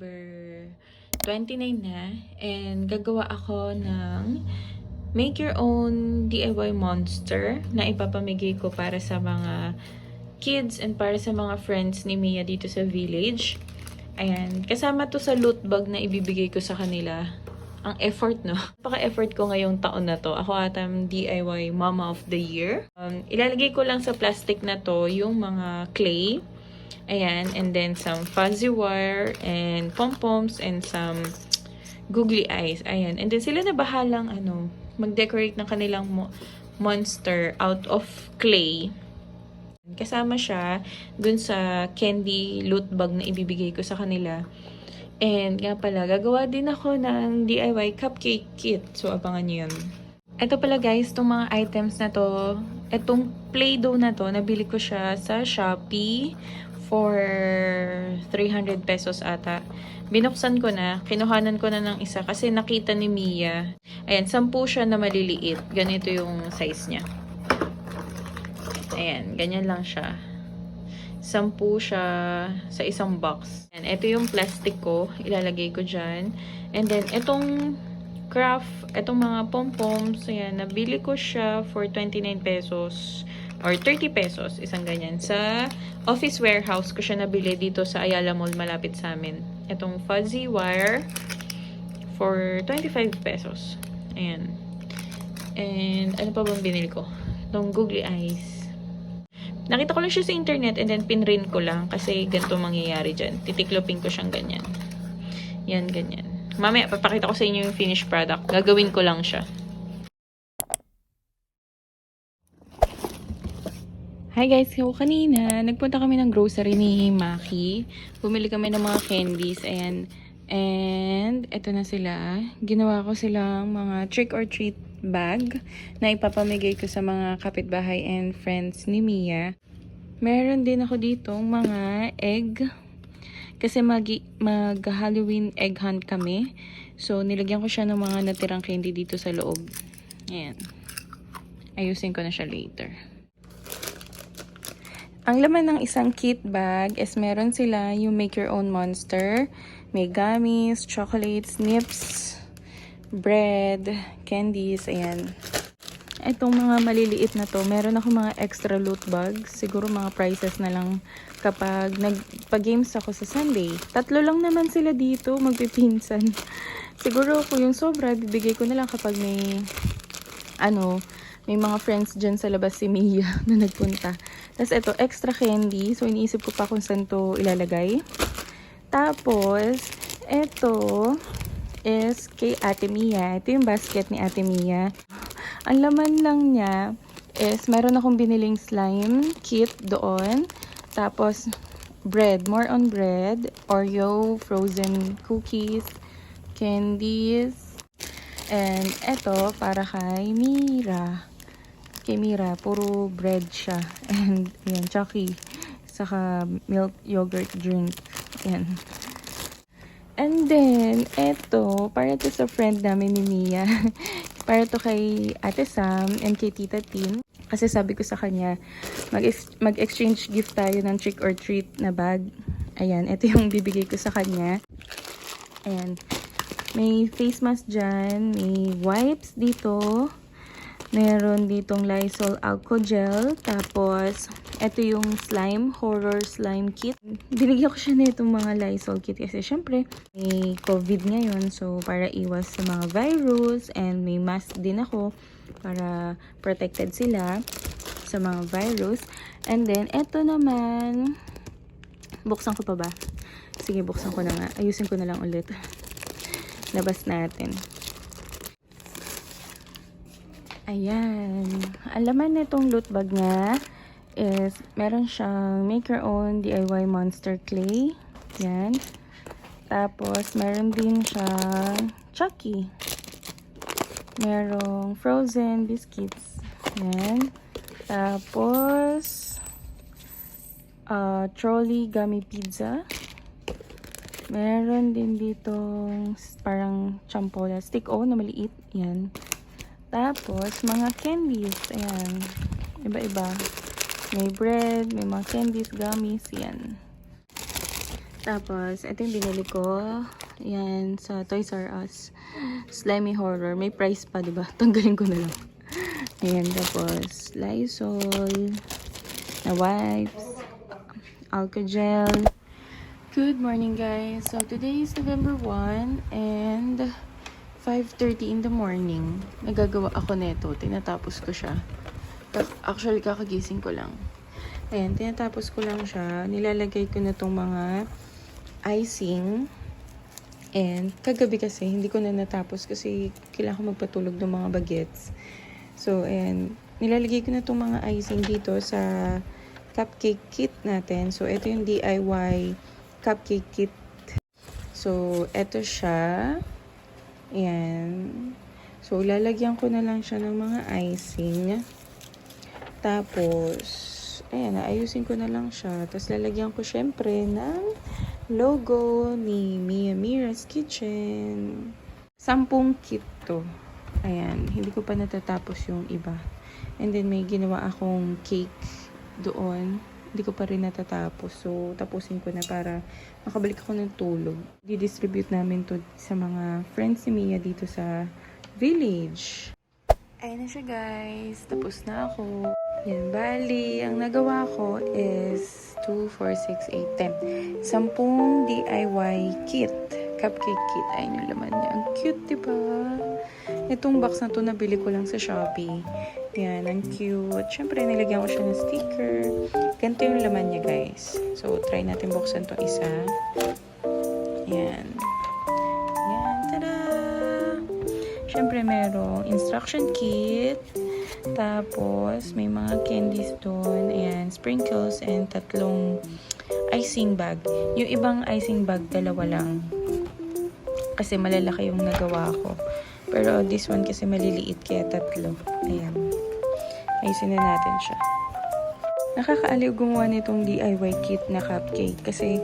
November 29 na. And gagawa ako ng make your own DIY monster na ipapamigay ko para sa mga kids and para sa mga friends ni Mia dito sa village. Ayan. Kasama to sa loot bag na ibibigay ko sa kanila. Ang effort, no? Napaka-effort ko ngayong taon na to. Ako atam DIY Mama of the Year. Ilalagay ko lang sa plastic na to yung mga clay. Ayan. And then some fuzzy wire and pom-poms and some googly eyes. Ayan. And then sila na bahalang mag-decorate ng kanilang monster out of clay. Kasama siya dun sa candy loot bag na ibibigay ko sa kanila. And nga pala, gagawa din ako ng DIY cupcake kit. So, abangan nyo yun. Ito pala guys, itong mga items na to, itong Play-Doh na to, nabili ko siya sa Shopee for 300 pesos ata. Binuksan ko na, kinuhanan ko na ng isa kasi nakita ni Mia. Ayan, 10 siya na maliliit. Ganito yung size niya. Ayan, ganyan lang siya. 10 siya sa isang box. And ito yung plastic ko. Ilalagay ko dyan. And then, itong craft, itong mga pom-poms, ayan, nabili ko siya for 29 pesos or 30 pesos. Isang ganyan. Sa office warehouse ko siya nabili dito sa Ayala Mall malapit sa amin. Itong fuzzy wire for 25 pesos. Ayan. And ano pa bang binili ko? Itong googly eyes. Nakita ko lang siya sa internet and then pinrint ko lang kasi ganito mangyayari dyan. Titiklopin ko siyang ganyan. Yan, ganyan. Mamaya, papakita ko sa inyo yung finished product. Gagawin ko lang siya. Hi guys! So, kanina, nagpunta kami ng grocery ni Maki. Bumili kami ng mga candies. Ayan. And, eto na sila. Ginawa ko silang mga trick or treat bag na ipapamigay ko sa mga kapitbahay and friends ni Mia. Meron din ako ditong mga egg kasi mag-Halloween egg hunt kami. So, nilagyan ko siya ng mga natirang candy dito sa loob. Ayan. Ayusin ko na siya later. Ang laman ng isang kit bag is meron sila yung make your own monster. May gummies, chocolates, nips, bread, candies, ayan. Itong mga maliliit na to, meron ako mga extra loot bags. Siguro mga prizes na lang kapag nagpa-games ako sa Sunday. 3 lang naman sila dito, magpipinsan. Siguro kung yung sobra, bibigay ko na lang kapag may mga friends dyan sa labas si Mia na nagpunta. Tapos ito, extra candy. So, iniisip ko pa kung saan to ilalagay. Tapos, ito is kay Ate Mia. Ito yung basket ni Ate Mia. Ang laman lang niya is meron akong biniling slime kit doon. Tapos, bread. More on bread. Oreo, frozen cookies, candies. And ito, para kay Mira. Kay Mira, puro bread siya. And, yan, Chucky. Saka milk yogurt drink. Yan. And then, eto, para to sa friend namin ni Mia. Para to kay Ate Sam and kay Tita Tin. Kasi sabi ko sa kanya, mag-exchange gift tayo ng trick or treat na bag. Ayan, ito yung bibigay ko sa kanya. Ayan. May face mask dyan. May wipes dito. Meron ditong Lysol alcohol gel. Tapos, ito yung slime, horror slime kit. Binigyan ko siya na itong mga Lysol kit kasi syempre, may COVID ngayon. So, para iwas sa mga virus. And may mask din ako para protected sila sa mga virus. And then, ito naman, buksan ko pa ba? Sige, buksan ko na nga. Ayusin ko na lang ulit. Labas natin. Ayan. Ang laman nitong loot bag niya is meron siyang make your own DIY monster clay. Yan. Tapos, meron din siyang Chucky. Merong frozen biscuits. Yan. Tapos, trolley gummy pizza. Meron din ditong parang champola stick na maliit. Yan. Tapos, mga candies. Ayan. Iba-iba. May bread, may mga candies, gummies. Yan. Tapos, ito yung binili ko. Yan, sa Toys R Us. Slimy Horror. May price pa, diba? Tanggalin ko na lang. Ayan, tapos, Lysol. Na wipes. Alka-gel. Good morning, guys. So, today is November 1 and 5:30 in the morning. Nagagawa ako neto. Tinatapos ko siya. Actually, kakagising ko lang. Ayan, tinatapos ko lang siya. Nilalagay ko na tong mga icing. And kagabi kasi, hindi ko na natapos kasi kailangan ko magpatulog ng mga bagets. So, ayan. Nilalagay ko na tong mga icing dito sa cupcake kit natin. So, ito yung DIY cupcake kit. So, ito siya. Ayan. So, lalagyan ko na lang siya ng mga icing. Tapos, ayan, ayusin ko na lang siya. Tapos, lalagyan ko syempre ng logo ni Mia Mira's Kitchen. 10 kit to. Ayan, hindi ko pa natatapos yung iba. And then, may ginawa akong cake doon. Hindi ko pa rin natatapos. So, tapusin ko na para makabalik ako ng tulog. Di-distribute namin to sa mga friends ni Mia dito sa village. Ayan na siya, guys. Tapos na ako. Yan, bali, ang nagawa ko is 2, 4, 6, 8, 10. 10 DIY kit. Cupcake kit. Ayan yung laman niya. Ang cute, diba? Itong box na to nabili ko lang sa Shopee. Yan, ang cute. Siyempre, nilagyan ko siya ng sticker. Ganito yung laman niya, guys. So, try natin buksan to isa. Yan. Yan, tada! Siyempre, merong instruction kit. Tapos, may mga candies doon. Ayan, sprinkles and 3 icing bag. Yung ibang icing bag, 2 lang. Kasi malalaki yung nagawa ko. Pero this one kasi maliliit kaya 3. Ayan. Ayusin na natin siya. Nakakaaliw gumawa nitong DIY kit na cupcake. Kasi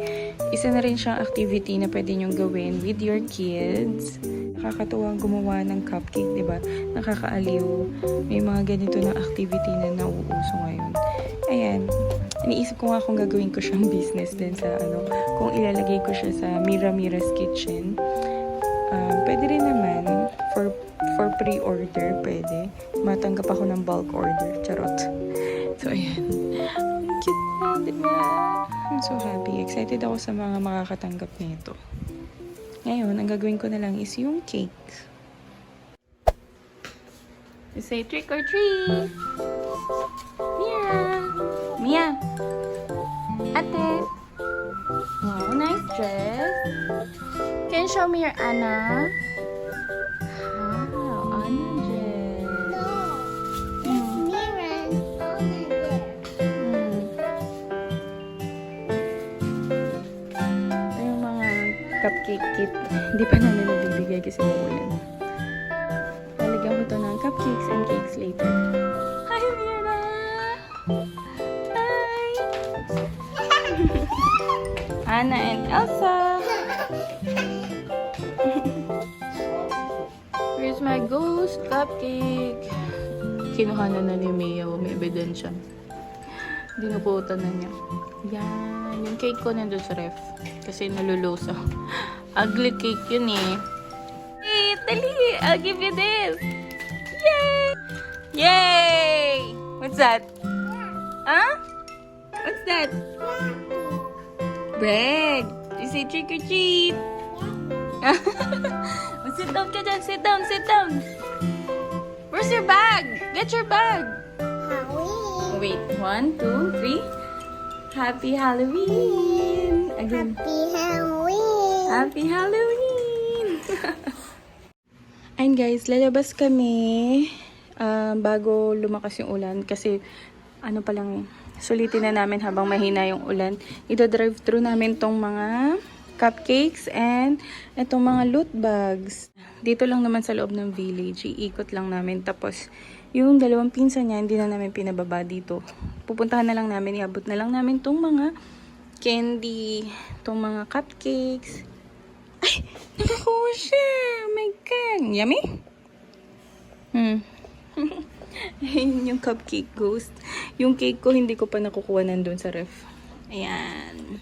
isa na rin siyang activity na pwede nyong gawin with your kids. Nakakatuwang gumawa ng cupcake, diba? Nakakaaliw. May mga ganito na activity na nauuso ngayon. Ayan. Iniisip ko nga kung gagawin ko siyang business din sa kung ilalagay ko siya sa Mira's Kitchen. Pwede rin naman for pre-order, pwede. Matanggap ako ng bulk order. Charot. So, ayan. Ang cute na, diba? I'm so happy. Excited ako sa mga makakatanggap nito. Ngayon, ang gagawin ko na lang is yung cake. You say trick or treat! Mia! Mia! Ate! Wow, nice dress! Can you show me your Anna? Wow, Anna dress. No, it's Mira's Anna dress. Ito yung mga cupcake kit. Hindi pa namin nabibigay kasi maulan. Lalagyan ko to ng cupcakes and cakes later. Hi, Mira! Hi! Anna and Elsa! Here's my ghost cupcake. Kinuha na ni Mia. May ebidensya. Dinukutan na niya. Yan. Yung cake ko nandun sa ref. Kasi nalulusaw. Ugly cake yun eh. Hey, dali! I'll give you this! Yay! Yay! What's that? Huh? What's that? Bread! You say trick or treat! Sit down ka dyan. Sit down. Sit down. Where's your bag? Get your bag. Halloween. Wait. 1, 2, 3. Happy Halloween. Again. Happy Halloween. Happy Halloween. Ayun guys, lalabas kami bago lumakas yung ulan. Kasi ano pa lang, sulitin na namin habang mahina yung ulan. Ida-drive through namin tong mga cupcakes and itong mga loot bags. Dito lang naman sa loob ng village, iikot lang namin. Tapos, yung 2 pinsan niya, hindi na namin pinababa dito. Pupuntahan na lang namin, iabot na lang namin tong mga candy, tong mga cupcakes. Ay, nakakuha siya! Oh my God! Yummy? Ayun yung cupcake ghost. Yung cake ko, hindi ko pa nakukuha nandun sa ref. Ayan.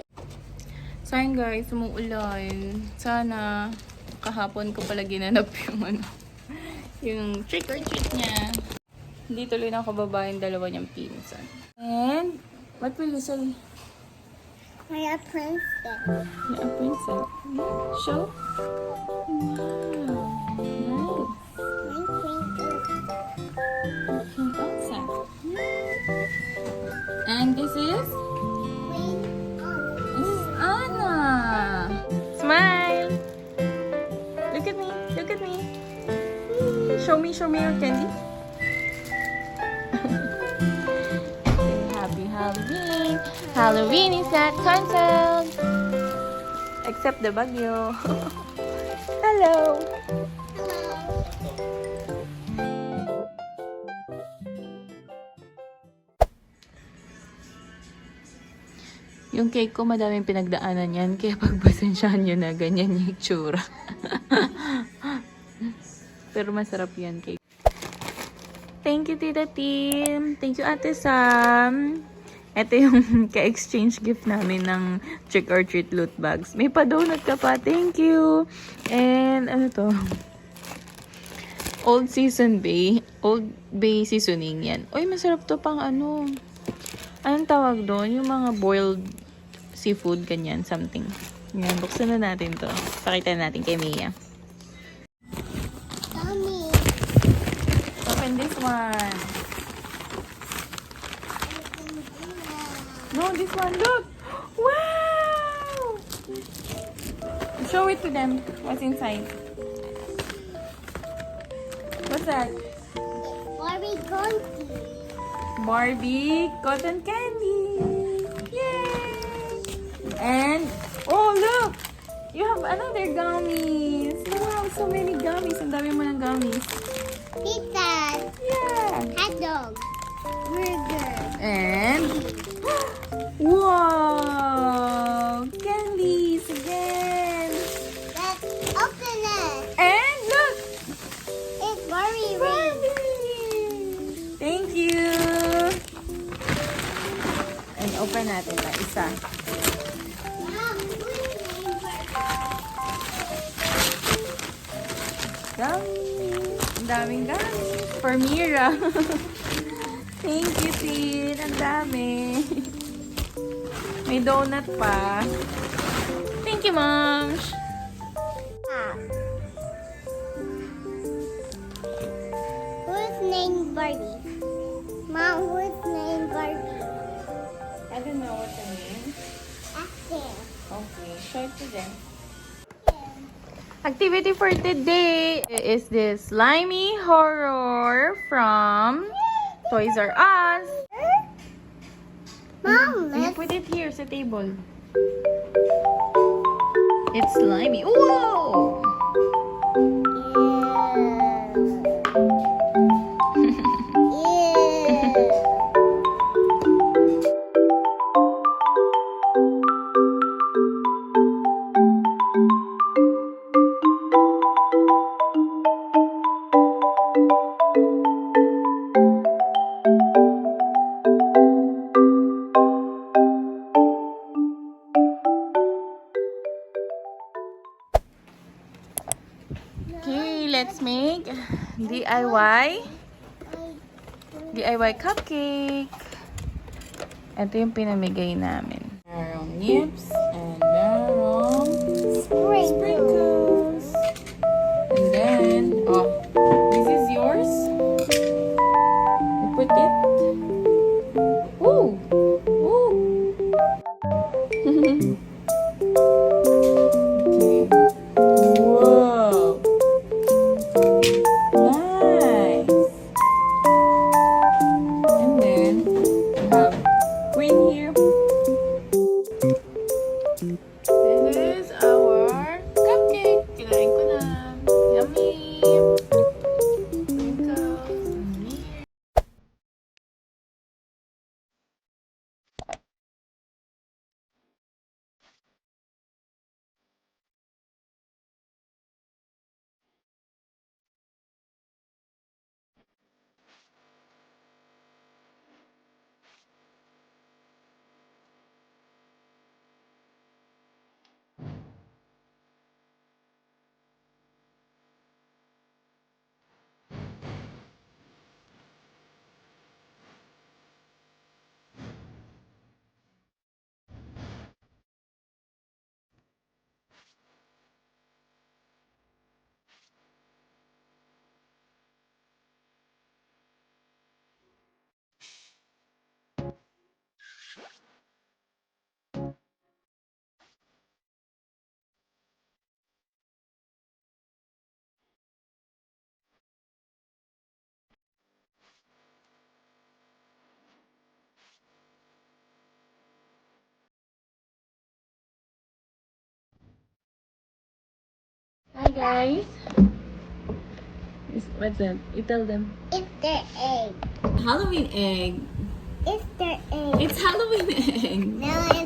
Sayang guys, umuulan. Sana kahapon ko pala ginanap yung ano, yung trick or treat niya. Hindi tuloy na kababa yung dalawa niyang pinsan. And, what will you say? I'm a princess. Yeah, a princess. Yeah, show. Wow. Nice. My princess. King Elsa. And this is? Queen This is Anna. Smile. Look at me. Look at me. Show me your candy. Say happy Halloween. Halloween is not canceled. Except the bagyo. Hello. Yung cake ko, madaming pinagdaanan yan. Kaya pagpasensyahan nyo na ganyan yung itsura. Pero masarap yan cake. Thank you, Tita Tim. Thank you, Ate Sam. Ito yung ka-exchange gift namin ng trick or treat loot bags. May pa-donut ka pa. Thank you. And ano to? Old Bay seasoning yan. Uy, masarap to pang ano. Anong tawag doon? Yung mga boiled seafood, ganyan, something. Yan, buksan na natin to. Pakita natin kay Mia. Mommy. Open this one. No, this one, look! Wow! Show it to them. What's inside? What's that? Barbie Conti. Barbie cotton candy. Yay! And oh look, you have another gummies. Wow, so many gummies. Ang dami mo ng gummies. Pizza. Yeah. Hot dog. Burger. And wow, candies again. Let's open it. And look, It's Barbie ring. Barbie. Thank you. And open natin na isa. Mom, who's name Gummies. Ang daming gummies. For Mira. Thank you, Tin. Ang dami. May donut pa. Thank you, Moms. Who's named Barbie? Mom, who's named Barbie? I don't know what the name. Active. Okay, show it to them. Activity for today is this slimy horror from Toys R Us. Mom, You let's put it here sa table. It's slimy. Whoa! Okay, let's make DIY cupcake. Ito yung pinamigay namin. Merong nips and merong sprinkles. And then, oh, this is yours. You put it. Ooh! Ooh! Okay. Whoa! Nice! And then, we have green here. This is our cupcake. Hi guys. What's that? You tell them. Easter egg. Halloween egg. Easter egg. It's Halloween egg. No,